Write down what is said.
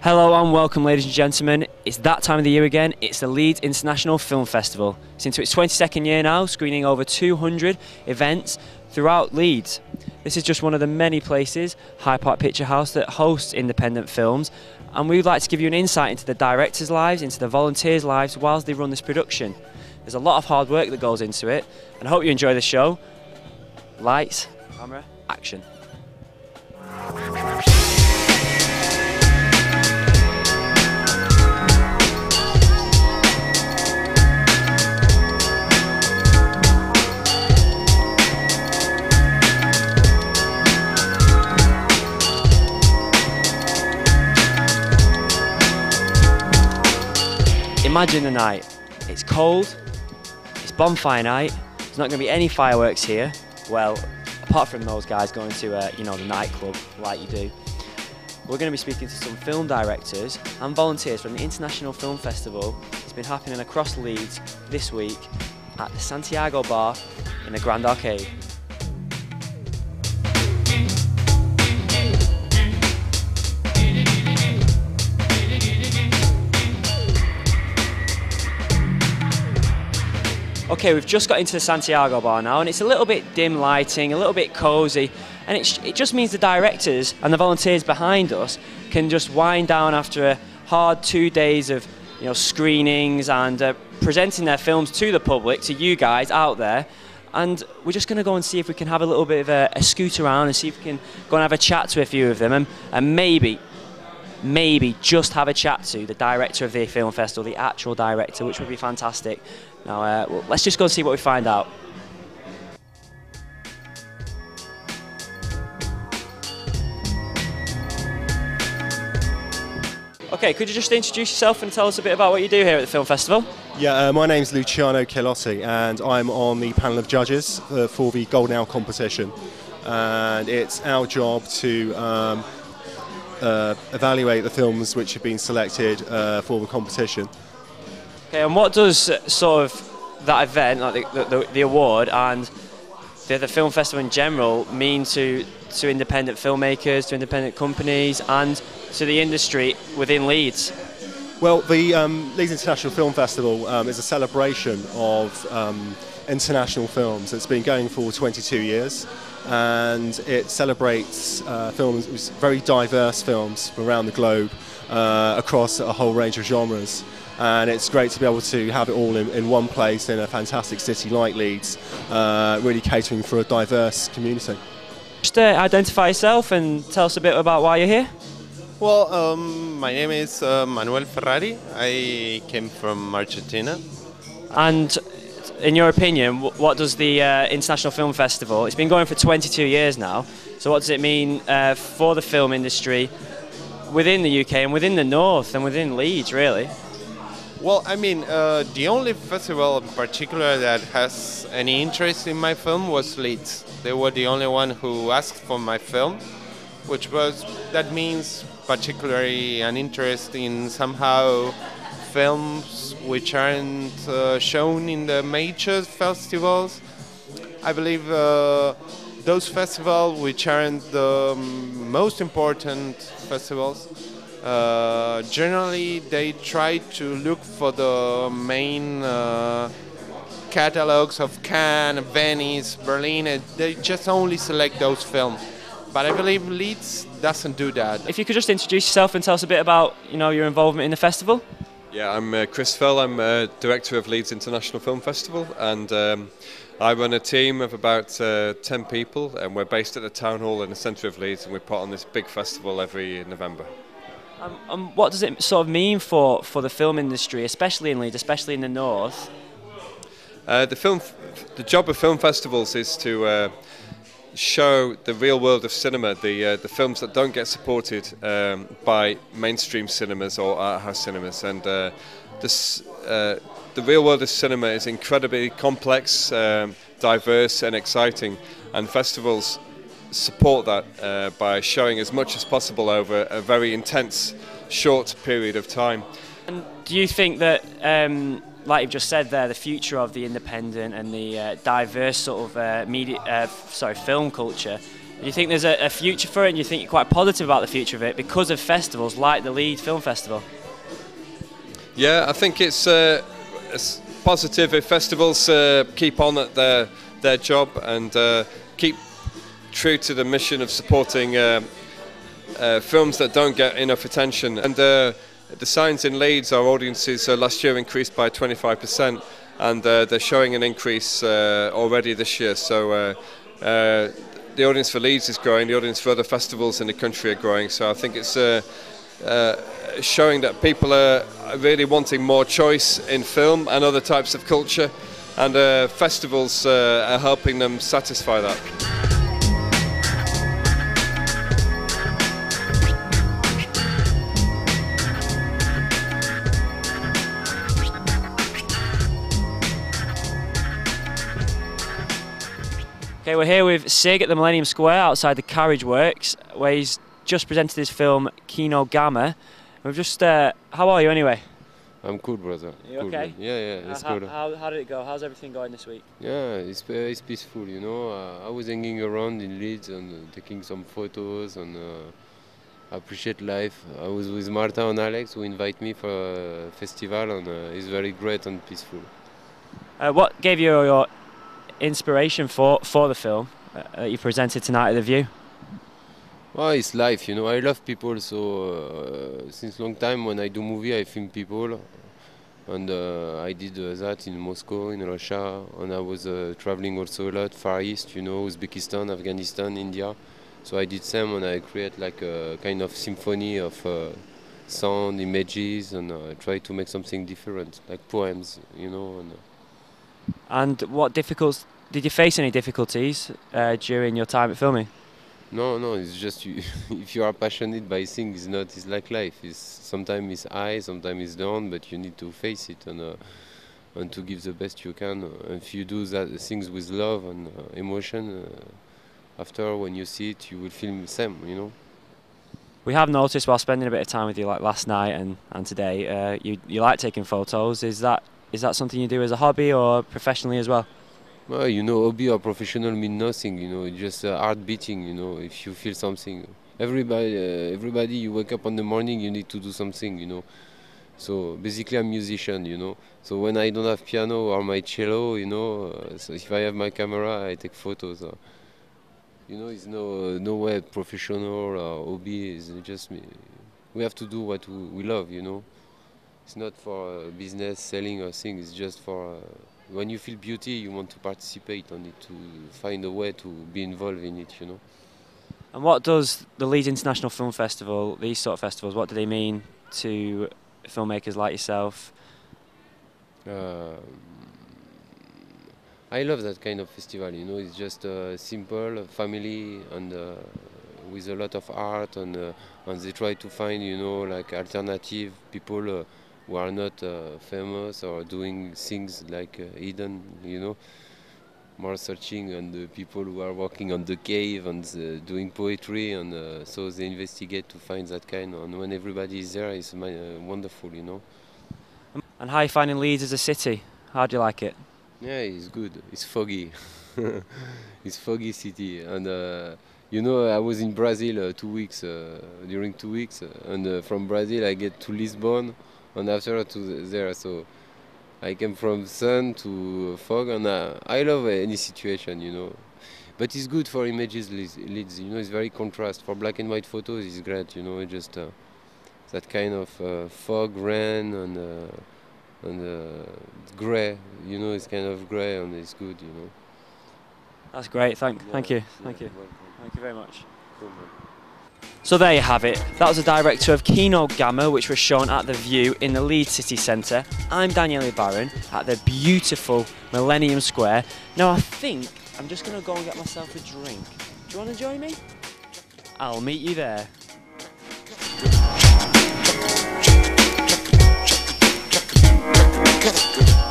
Hello and welcome, ladies and gentlemen. It's that time of the year again. It's the Leeds International Film Festival. It's into its 22nd year now, screening over 200 events throughout Leeds. This is just one of the many places, Hyde Park Picture House, that hosts independent films, and we would like to give you an insight into the directors' lives, into the volunteers' lives whilst they run this production. There's a lot of hard work that goes into it, and I hope you enjoy the show. Lights, camera, action. Imagine the night. It's cold, it's bonfire night, there's not going to be any fireworks here. Well, apart from those guys going to, the nightclub like you do. We're going to be speaking to some film directors and volunteers from the International Film Festival. It's been happening across Leeds this week at the Santiago Bar in the Grand Arcade. Okay, we've just got into the Santiago Bar now, and it's a little bit dim lighting, a little bit cosy, and it just means the directors and the volunteers behind us can just wind down after a hard 2 days of screenings and presenting their films to the public, to you guys out there. And we're just going to go and see if we can have a little bit of a scoot around and see if we can go and have a chat to a few of them, and maybe just have a chat to the director of the film festival, the actual director, which would be fantastic. Now, well, let's just go and see what we find out. Okay, could you just introduce yourself and tell us a bit about what you do here at the film festival? Yeah, my name's Luciano Chilotti, and I'm on the panel of judges for the Golden Owl competition. And it's our job to evaluate the films which have been selected for the competition. Okay, and what does sort of that event, like the award and the film festival in general, mean to independent filmmakers, to independent companies, and to the industry within Leeds? Well, the Leeds International Film Festival is a celebration of international films. It's been going for 22 years. And it celebrates films, very diverse films from around the globe, across a whole range of genres. And it's great to be able to have it all in one place in a fantastic city like Leeds, really catering for a diverse community. Just identify yourself and tell us a bit about why you're here. Well, my name is Manuel Ferrari. I came from Argentina. And in your opinion, what does the International Film Festival, it's been going for 22 years now, so what does it mean for the film industry within the UK and within the North and within Leeds, really? Well, I mean, the only festival in particular that has any interest in my film was Leeds. They were the only one who asked for my film, that means particularly an interest in somehow films which aren't shown in the major festivals. I believe those festivals which aren't the most important festivals, generally they try to look for the main catalogs of Cannes, Venice, Berlin, and they just only select those films. But I believe Leeds doesn't do that. If you could just introduce yourself and tell us a bit about your involvement in the festival. Yeah, I'm Chris Fell. I'm director of Leeds International Film Festival, and I run a team of about 10 people, and we're based at the town hall in the centre of Leeds, and we put on this big festival every November. What does it sort of mean for the film industry, especially in Leeds, especially in the North? The job of film festivals is to show the real world of cinema, the films that don't get supported by mainstream cinemas or art house cinemas, and the real world of cinema is incredibly complex, diverse and exciting, and festivals support that by showing as much as possible over a very intense short period of time. And do you think that like you've just said there, the future of the independent and the diverse sort of film culture Do you think there's a future for it, and you think you're quite positive about the future of it because of festivals like the Leeds Film Festival? Yeah, I think it's positive if festivals keep on at their job and keep true to the mission of supporting films that don't get enough attention. And the signs in Leeds, our audiences last year increased by 25%, and they're showing an increase already this year. So the audience for Leeds is growing, the audience for other festivals in the country are growing. So I think it's showing that people are really wanting more choice in film and other types of culture, and festivals are helping them satisfy that. Okay, we're here with Sig at the Millennium Square outside the Carriage Works, where he's just presented his film Kino Gamma. We've just, how are you anyway? I'm cool, brother. You cool, okay? Man. Yeah, it's good. How did it go? How's everything going this week? Yeah, it's peaceful, you know. I was hanging around in Leeds and taking some photos and appreciate life. I was with Marta and Alex, who invite me for a festival, and it's very great and peaceful. What gave you your inspiration for the film you presented tonight at The View? Well, it's life, you know. I love people, so since long time when I do movie, I film people, and I did that in Moscow, in Russia, and I was traveling also a lot, Far East, you know, Uzbekistan, Afghanistan, India. So I did some, and I create like a kind of symphony of sound, images, and I try to make something different, like poems, you know. And what difficulties did you face? Any difficulties during your time at filming? No, it's just if you are passionate by things, it's like life. Sometimes it's high, sometimes it's down, but you need to face it and to give the best you can. If you do that things with love and emotion, after when you see it, you will feel the same, you know. We have noticed while spending a bit of time with you, like last night and today, you like taking photos. Is that something you do as a hobby or professionally as well? Well, you know, hobby or professional mean nothing, you know, it's just heart beating, you know, if you feel something. Everybody, you wake up in the morning, you need to do something, you know. So basically I'm a musician, you know. So when I don't have piano or my cello, you know, so if I have my camera, I take photos. You know, it's no way professional or hobby, it's just me. We have to do what we love, you know. It's not for business, selling or things, it's just for... when you feel beauty, you want to participate on it, to find a way to be involved in it, you know. And what does the Leeds International Film Festival, these sort of festivals, what do they mean to filmmakers like yourself? I love that kind of festival, you know. It's just simple, family, and with a lot of art, and they try to find, you know, like alternative people who are not famous or doing things like hidden, you know, more searching on the people who are working on the cave and doing poetry, and so they investigate to find that kind, and when everybody is there, it's wonderful, you know. And how are you finding Leeds as a city? How do you like it? Yeah, it's good. It's foggy. It's foggy city, and you know, I was in Brazil 2 weeks, during 2 weeks, and from Brazil I get to Lisbon, and after to there, so I came from sun to fog, and I love any situation, you know. But it's good for images, Leeds, you know, it's very contrast. For black and white photos, it's great, you know, just that kind of fog, rain, and grey, you know, it's kind of grey, and it's good, you know. That's great, thank you. Yeah, Thank you very much. Cool, man. So there you have it. That was the director of Kino Gamma, which was shown at The View in the Leeds city centre. I'm Daniele Baron at the beautiful Millennium Square. Now I think I'm just going to go and get myself a drink. Do you want to join me? I'll meet you there. Good.